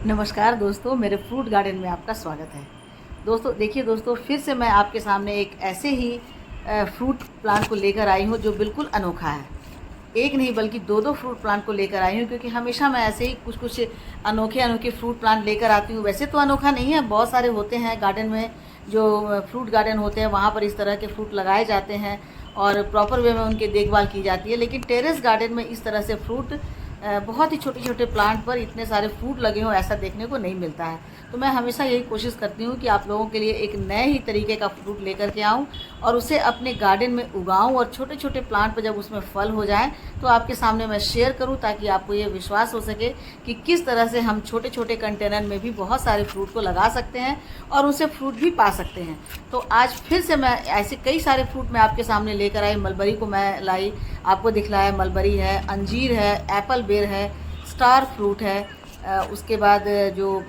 नमस्कार दोस्तों, मेरे फ्रूट गार्डन में आपका स्वागत है। दोस्तों देखिए दोस्तों, फिर से मैं आपके सामने एक ऐसे ही फ्रूट प्लांट को लेकर आई हूँ जो बिल्कुल अनोखा है। एक नहीं बल्कि दो फ्रूट प्लांट को लेकर आई हूँ, क्योंकि हमेशा मैं ऐसे ही कुछ अनोखे फ्रूट प्लांट लेकर आती हूँ। वैसे तो अनोखा नहीं है, बहुत सारे होते हैं गार्डन में, जो फ्रूट गार्डन होते हैं वहाँ पर इस तरह के फ्रूट लगाए जाते हैं और प्रॉपर वे में उनकी देखभाल की जाती है। लेकिन टेरेस गार्डन में इस तरह से फ्रूट बहुत ही छोटे छोटे प्लांट पर इतने सारे फ्रूट लगे हों, ऐसा देखने को नहीं मिलता है। तो मैं हमेशा यही कोशिश करती हूँ कि आप लोगों के लिए एक नए ही तरीके का फ्रूट लेकर के आऊँ और उसे अपने गार्डन में उगाऊँ, और छोटे छोटे प्लांट पर जब उसमें फल हो जाएं तो आपके सामने मैं शेयर करूँ, ताकि आपको ये विश्वास हो सके कि किस तरह से हम छोटे छोटे कंटेनर में भी बहुत सारे फ्रूट को लगा सकते हैं और उनसे फ्रूट भी पा सकते हैं। तो आज फिर से मैं ऐसे कई सारे फ्रूट मैं आपके सामने लेकर आई। मलबरी को मैं लाई, आपको दिखलाया। मलबरी है, अंजीर है, एप्पल बेर है, स्टार फ्रूट है, उसके बाद जो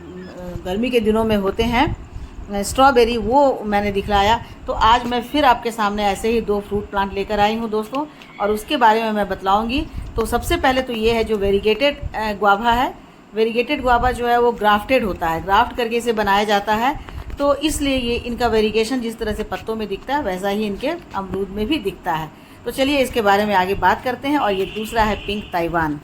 गर्मी के दिनों में होते हैं स्ट्रॉबेरी, वो मैंने दिखलाया। तो आज मैं फिर आपके सामने ऐसे ही दो फ्रूट प्लांट लेकर आई हूँ दोस्तों, और उसके बारे में मैं बतलाऊँगी। तो सबसे पहले तो ये है जो वेरीगेटेड गुआवा है। वेरीगेटेड गुआवा जो है वो ग्राफ्टेड होता है, ग्राफ्ट करके इसे बनाया जाता है। तो इसलिए ये इनका वेरीगेशन जिस तरह से पत्तों में दिखता है वैसा ही इनके अमरूद में भी दिखता है। तो चलिए इसके बारे में आगे बात करते हैं। और ये दूसरा है पिंक ताइवान।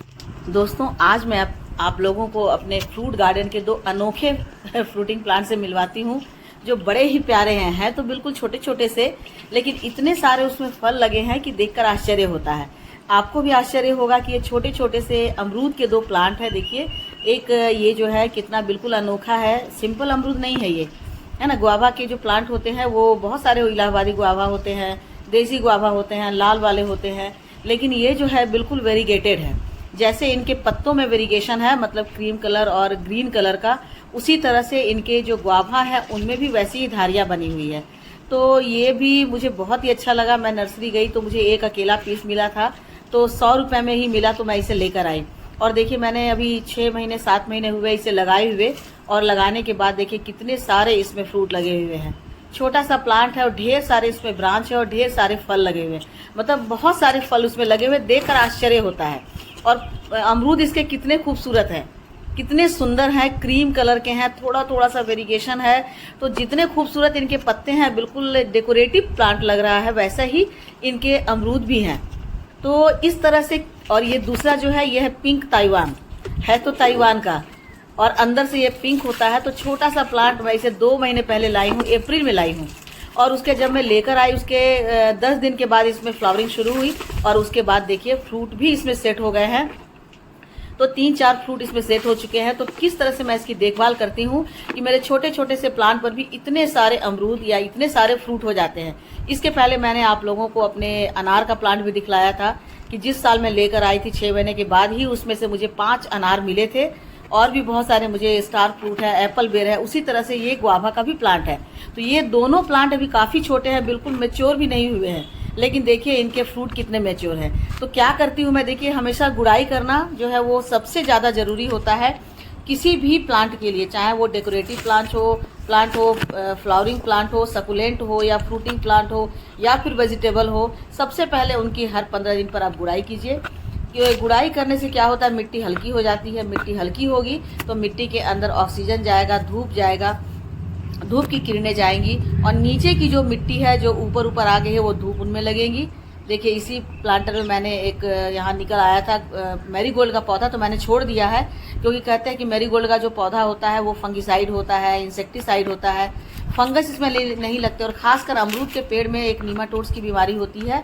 दोस्तों आज मैं आप लोगों को अपने फ्रूट गार्डन के दो अनोखे फ्रूटिंग प्लांट से मिलवाती हूँ, जो बड़े ही प्यारे हैं तो बिल्कुल छोटे छोटे से, लेकिन इतने सारे उसमें फल लगे हैं कि देखकर आश्चर्य होता है। आपको भी आश्चर्य होगा कि ये छोटे छोटे से अमरूद के दो प्लांट हैं। देखिए, एक ये जो है कितना बिल्कुल अनोखा है। सिंपल अमरूद नहीं है ये, है ना। गुआवा के जो प्लांट होते हैं वो बहुत सारे इलाहाबादी गुआवा होते हैं, देसी गुआवा होते हैं, लाल वाले होते हैं, लेकिन ये जो है बिल्कुल वेरीगेटेड है। जैसे इनके पत्तों में वेरीगेशन है, मतलब क्रीम कलर और ग्रीन कलर का, उसी तरह से इनके जो गुआवा है उनमें भी वैसी ही धारियाँ बनी हुई है। तो ये भी मुझे बहुत ही अच्छा लगा। मैं नर्सरी गई तो मुझे एक अकेला पीस मिला था, तो 100 रुपये में ही मिला, तो मैं इसे लेकर आई। और देखिए, मैंने अभी 6 महीने 7 महीने हुए इसे लगाए हुए, और लगाने के बाद देखिए कितने सारे इसमें फ्रूट लगे हुए हैं। छोटा सा प्लांट है और ढेर सारे इसमें ब्रांच है और ढेर सारे फल लगे हुए हैं, मतलब बहुत सारे फल उसमें लगे हुए, देखकर आश्चर्य होता है। और अमरूद इसके कितने खूबसूरत हैं, कितने सुंदर हैं, क्रीम कलर के हैं, थोड़ा थोड़ा सा वेरिएशन है। तो जितने खूबसूरत इनके पत्ते हैं, बिल्कुल डेकोरेटिव प्लांट लग रहा है, वैसा ही इनके अमरूद भी हैं। तो इस तरह से। और ये दूसरा जो है, ये है पिंक ताइवान, है तो ताइवान का, और अंदर से ये पिंक होता है। तो छोटा सा प्लांट मैं इसे 2 महीने पहले लाई हूँ, अप्रैल में लाई हूँ, और उसके जब मैं लेकर आई उसके 10 दिन के बाद इसमें फ्लावरिंग शुरू हुई, और उसके बाद देखिए फ्रूट भी इसमें सेट हो गए हैं। तो 3-4 फ्रूट इसमें सेट हो चुके हैं। तो किस तरह से मैं इसकी देखभाल करती हूँ कि मेरे छोटे छोटे से प्लांट पर भी इतने सारे अमरूद या इतने सारे फ्रूट हो जाते हैं। इसके पहले मैंने आप लोगों को अपने अनार का प्लांट भी दिखलाया था कि जिस साल मैं लेकर आई थी 6 महीने के बाद ही उसमें से मुझे 5 अनार मिले थे, और भी बहुत सारे मुझे स्टार फ्रूट है, एप्पल बेर है, उसी तरह से ये गुआवा का भी प्लांट है। तो ये दोनों प्लांट अभी काफ़ी छोटे हैं, बिल्कुल मैच्योर भी नहीं हुए हैं, लेकिन देखिए इनके फ्रूट कितने मैच्योर हैं। तो क्या करती हूँ मैं, देखिए हमेशा गुड़ाई करना जो है वो सबसे ज़्यादा ज़रूरी होता है किसी भी प्लांट के लिए, चाहे वो डेकोरेटिव प्लांट हो, फ्लावरिंग प्लांट हो, सकुलेंट हो, या फ्रूटिंग प्लांट हो, या फिर वेजिटेबल हो। सबसे पहले उनकी हर 15 दिन पर आप गुड़ाई कीजिए। गुड़ाई करने से क्या होता है, मिट्टी हल्की हो जाती है। मिट्टी हल्की होगी तो मिट्टी के अंदर ऑक्सीजन जाएगा, धूप जाएगा, धूप की किरणें जाएंगी, और नीचे की जो मिट्टी है जो ऊपर ऊपर आ गई है वो धूप उनमें लगेगी। देखिए इसी प्लांटर में मैंने एक यहाँ निकल आया था मैरीगोल्ड का पौधा, तो मैंने छोड़ दिया है, क्योंकि कहते हैं कि मैरीगोल्ड का जो पौधा होता है वो फंगिसाइड होता है, इंसेक्टिसाइड होता है, फंगस इसमें नहीं लगते। और खासकर अमरूद के पेड़ में एक नीमाटोड्स की बीमारी होती है,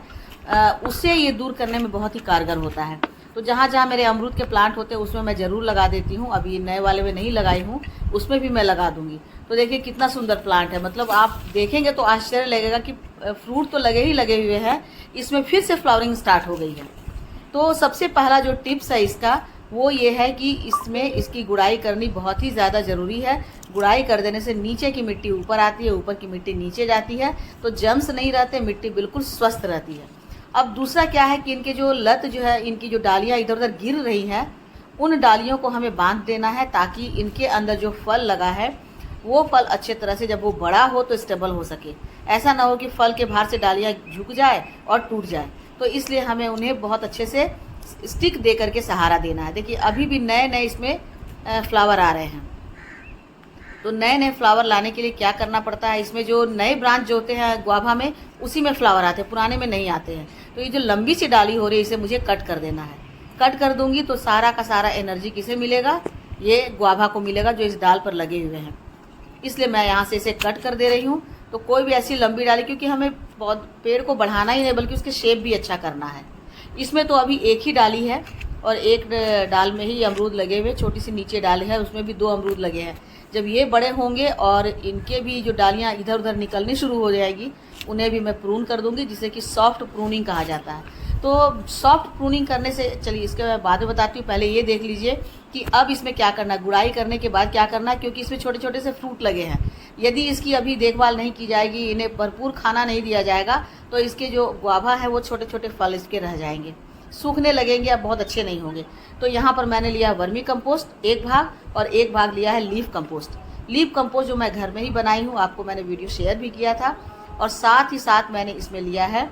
उससे ये दूर करने में बहुत ही कारगर होता है। तो जहाँ जहाँ मेरे अमरूद के प्लांट होते हैं उसमें मैं ज़रूर लगा देती हूँ। अभी नए वाले में नहीं लगाई हूँ, उसमें भी मैं लगा दूँगी। तो देखिए कितना सुंदर प्लांट है, मतलब आप देखेंगे तो आश्चर्य लगेगा कि फ्रूट तो लगे हुए हैं, इसमें फिर से फ्लावरिंग स्टार्ट हो गई है। तो सबसे पहला जो टिप्स है इसका वो ये है कि इसमें इसकी गुड़ाई करनी बहुत ही ज़्यादा ज़रूरी है। गुड़ाई कर देने से नीचे की मिट्टी ऊपर आती है, ऊपर की मिट्टी नीचे जाती है, तो जम्स नहीं रहते, मिट्टी बिल्कुल स्वस्थ रहती है। अब दूसरा क्या है कि इनके जो लत जो है, इनकी जो डालियाँ इधर उधर गिर रही हैं, उन डालियों को हमें बांध देना है, ताकि इनके अंदर जो फल लगा है वो फल अच्छे तरह से जब वो बड़ा हो तो स्टेबल हो सके। ऐसा ना हो कि फल के बाहर से डालियाँ झुक जाए और टूट जाए। तो इसलिए हमें उन्हें बहुत अच्छे से स्टिक दे करके सहारा देना है। देखिए अभी भी नए नए इसमें फ्लावर आ रहे हैं। तो नए नए फ्लावर लाने के लिए क्या करना पड़ता है, इसमें जो नए ब्रांच जो होते हैं गुआभा में उसी में फ्लावर आते हैं, पुराने में नहीं आते हैं। तो ये जो लंबी सी डाली हो रही है इसे मुझे कट कर देना है। कट कर दूंगी तो सारा का सारा एनर्जी किसे मिलेगा, ये गुआभा को मिलेगा जो इस डाल पर लगे हुए हैं। इसलिए मैं यहाँ से इसे कट कर दे रही हूँ। तो कोई भी ऐसी लंबी डाली, क्योंकि हमें बहुत पेड़ को बढ़ाना ही नहीं बल्कि उसके शेप भी अच्छा करना है। इसमें तो अभी एक ही डाली है और एक डाल में ही अमरूद लगे हुए, छोटी सी नीचे डाली है उसमें भी 2 अमरूद लगे हैं। जब ये बड़े होंगे और इनके भी जो डालियाँ इधर उधर निकलनी शुरू हो जाएगी उन्हें भी मैं प्रून कर दूंगी, जिसे कि सॉफ्ट प्रूनिंग कहा जाता है। तो सॉफ्ट प्रूनिंग करने से, चलिए इसके मैं बाद में बताती हूँ, पहले ये देख लीजिए कि अब इसमें क्या करना है, गुड़ाई करने के बाद क्या करना है, क्योंकि इसमें छोटे छोटे से फ्रूट लगे हैं। यदि इसकी अभी देखभाल नहीं की जाएगी, इन्हें भरपूर खाना नहीं दिया जाएगा, तो इसके जो गुआभा है वो छोटे छोटे फल इसके रह जाएंगे, सूखने लगेंगे, अब बहुत अच्छे नहीं होंगे। तो यहाँ पर मैंने लिया वर्मी कंपोस्ट 1 भाग और 1 भाग लिया है लीफ कंपोस्ट। लीफ कंपोस्ट जो मैं घर में ही बनाई हूँ, आपको मैंने वीडियो शेयर भी किया था। और साथ ही साथ मैंने इसमें लिया है,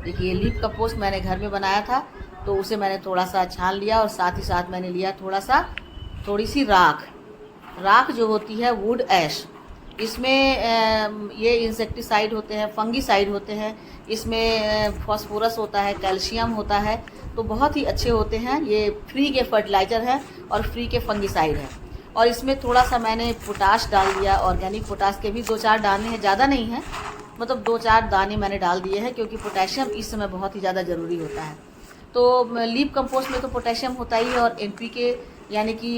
देखिए लीफ कंपोस्ट मैंने घर में बनाया था तो उसे मैंने थोड़ा सा छान लिया, और साथ ही साथ मैंने लिया थोड़ी सी राख जो होती है वुड ऐश। इसमें ये इंसेक्टिसाइड होते हैं, फंगीसाइड होते हैं, इसमें फास्फोरस होता है, कैल्शियम होता है, तो बहुत ही अच्छे होते हैं। ये फ्री के फर्टिलाइज़र है और फ्री के फंगीसाइड है। और इसमें थोड़ा सा मैंने पोटाश डाल दिया, ऑर्गेनिक पोटाश के भी 2-4 दाने हैं, ज़्यादा नहीं है, मतलब 2-4 दाने मैंने डाल दिए हैं, क्योंकि पोटेशियम इस समय बहुत ही ज़्यादा ज़रूरी होता है। तो लीफ कंपोस्ट में तो पोटेशियम होता ही है, और NPK यानी कि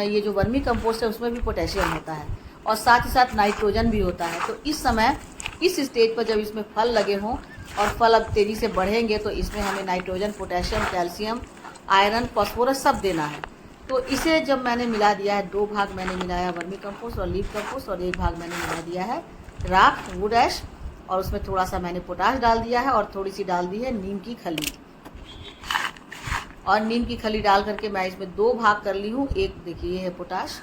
ये जो वर्मी कंपोस्ट है उसमें भी पोटेशियम होता है, और साथ ही साथ नाइट्रोजन भी होता है। तो इस समय इस स्टेज पर जब इसमें फल लगे हों और फल अब तेज़ी से बढ़ेंगे तो इसमें हमें nitrogen, potassium, calcium, iron, phosphorus सब देना है। तो इसे जब मैंने मिला दिया है, 2 भाग मैंने मिलाया वर्मी कंपोस्ट और लीफ कंपोस्ट, और 1 भाग मैंने मिला दिया है राख वुड ऐश, और उसमें थोड़ा सा मैंने पोटाश डाल दिया है और थोड़ी सी डाल दी है नीम की खली। और नीम की खली डाल करके मैं इसमें 2 भाग कर ली हूँ। एक देखिए है पोटाश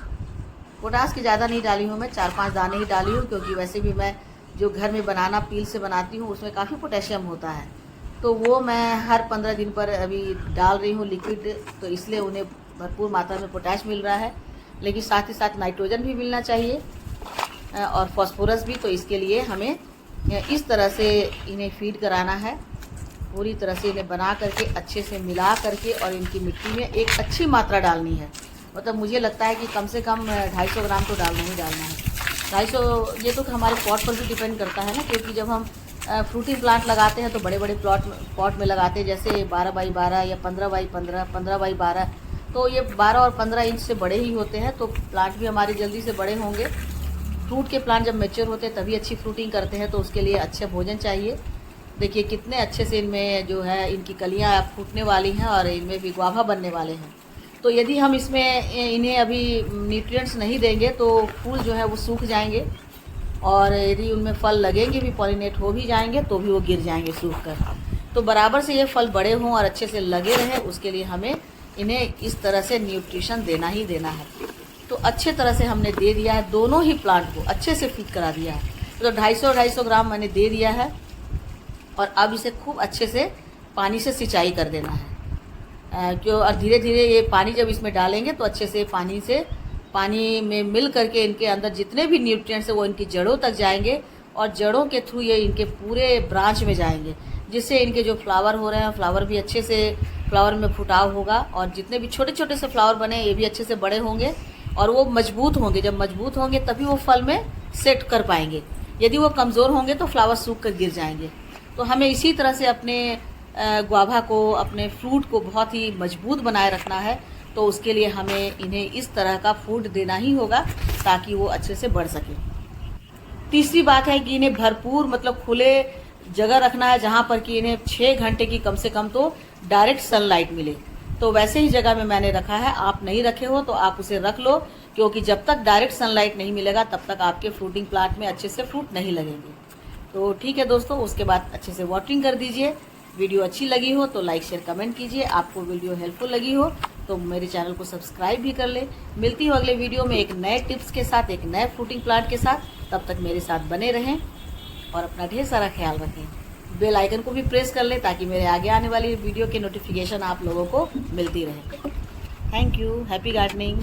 की ज़्यादा नहीं डाली हूँ मैं, 4-5 दाने ही डाली हूँ, क्योंकि वैसे भी मैं जो घर में बनाना पील से बनाती हूँ उसमें काफ़ी पोटेशियम होता है, तो वो मैं हर 15 दिन पर अभी डाल रही हूँ लिक्विड, तो इसलिए उन्हें भरपूर मात्रा में पोटाश मिल रहा है। लेकिन साथ ही साथ नाइट्रोजन भी मिलना चाहिए और फॉस्फोरस भी। तो इसके लिए हमें इस तरह से इन्हें फीड कराना है, पूरी तरह से इन्हें बना करके अच्छे से मिला करके, और इनकी मिट्टी में एक अच्छी मात्रा डालनी है। मतलब मुझे लगता है कि कम से कम 250 ग्राम तो डालना ही डालना है। 250, ये तो हमारे पॉट पर भी डिपेंड करता है ना, क्योंकि जब हम फ्रूटिंग प्लांट लगाते हैं तो बड़े बड़े पॉट में लगाते हैं, जैसे 12 बाई 12 या 15 बाई 15, 15 बाई 12, तो ये 12 और 15 इंच से बड़े ही होते हैं, तो प्लांट भी हमारे जल्दी से बड़े होंगे। फ्रूट के प्लांट जब मैच्योर होते हैं तभी अच्छी फ्रूटिंग करते हैं, तो उसके लिए अच्छा भोजन चाहिए। देखिए कितने अच्छे से इनमें जो है इनकी कलियां फूटने वाली हैं और इनमें भी गुआभा बनने वाले हैं। तो यदि हम इसमें इन्हें अभी न्यूट्रिएंट्स नहीं देंगे तो फूल जो है वो सूख जाएंगे, और यदि उनमें फल लगेंगे भी, पॉलिनेट हो भी जाएंगे, तो भी वो गिर जाएंगे सूख कर। तो बराबर से ये फल बड़े हों और अच्छे से लगे रहें, उसके लिए हमें इन्हें इस तरह से न्यूट्रिशन देना ही देना है। तो अच्छे तरह से हमने दे दिया है, दोनों ही प्लांट को अच्छे से फीड करा दिया है। तो 250 ग्राम मैंने दे दिया है, और अब इसे खूब अच्छे से पानी से सिंचाई कर देना है। क्यों, और धीरे धीरे ये पानी जब इसमें डालेंगे तो अच्छे से पानी में मिल करके इनके अंदर जितने भी न्यूट्रिएंट्स हैं वो इनकी जड़ों तक जाएंगे, और जड़ों के थ्रू ये इनके पूरे ब्रांच में जाएंगे, जिससे इनके जो फ्लावर हो रहे हैं फ्लावर भी अच्छे से, फ्लावर में फुटाव होगा, और जितने भी छोटे छोटे से फ्लावर बने ये भी अच्छे से बड़े होंगे और वो मजबूत होंगे। जब मजबूत होंगे तभी वो फल में सेट कर पाएंगे। यदि वो कमज़ोर होंगे तो फ्लावर सूख कर गिर जाएंगे। तो हमें इसी तरह से अपने गुआभा को, अपने फ्रूट को बहुत ही मजबूत बनाए रखना है। तो उसके लिए हमें इन्हें इस तरह का फूड देना ही होगा ताकि वो अच्छे से बढ़ सके। तीसरी बात है कि इन्हें भरपूर, मतलब खुले जगह रखना है, जहाँ पर कि इन्हें 6 घंटे की कम से कम तो डायरेक्ट सनलाइट मिले। तो वैसे ही जगह में मैंने रखा है, आप नहीं रखे हो तो आप उसे रख लो, क्योंकि जब तक डायरेक्ट सनलाइट नहीं मिलेगा तब तक आपके फ्रूटिंग प्लांट में अच्छे से फ्रूट नहीं लगेंगे। तो ठीक है दोस्तों, उसके बाद अच्छे से वाटरिंग कर दीजिए। वीडियो अच्छी लगी हो तो लाइक शेयर कमेंट कीजिए। आपको वीडियो हेल्पफुल लगी हो तो मेरे चैनल को सब्सक्राइब भी कर ले। मिलती हूँ अगले वीडियो में एक नए टिप्स के साथ, एक नए फ्रूटिंग प्लांट के साथ। तब तक मेरे साथ बने रहें और अपना ढेर सारा ख्याल रखें। बेल आइकन को भी प्रेस कर लें ताकि मेरे आगे आने वाली वीडियो की नोटिफिकेशन आप लोगों को मिलती रहे। Thank you. Happy gardening.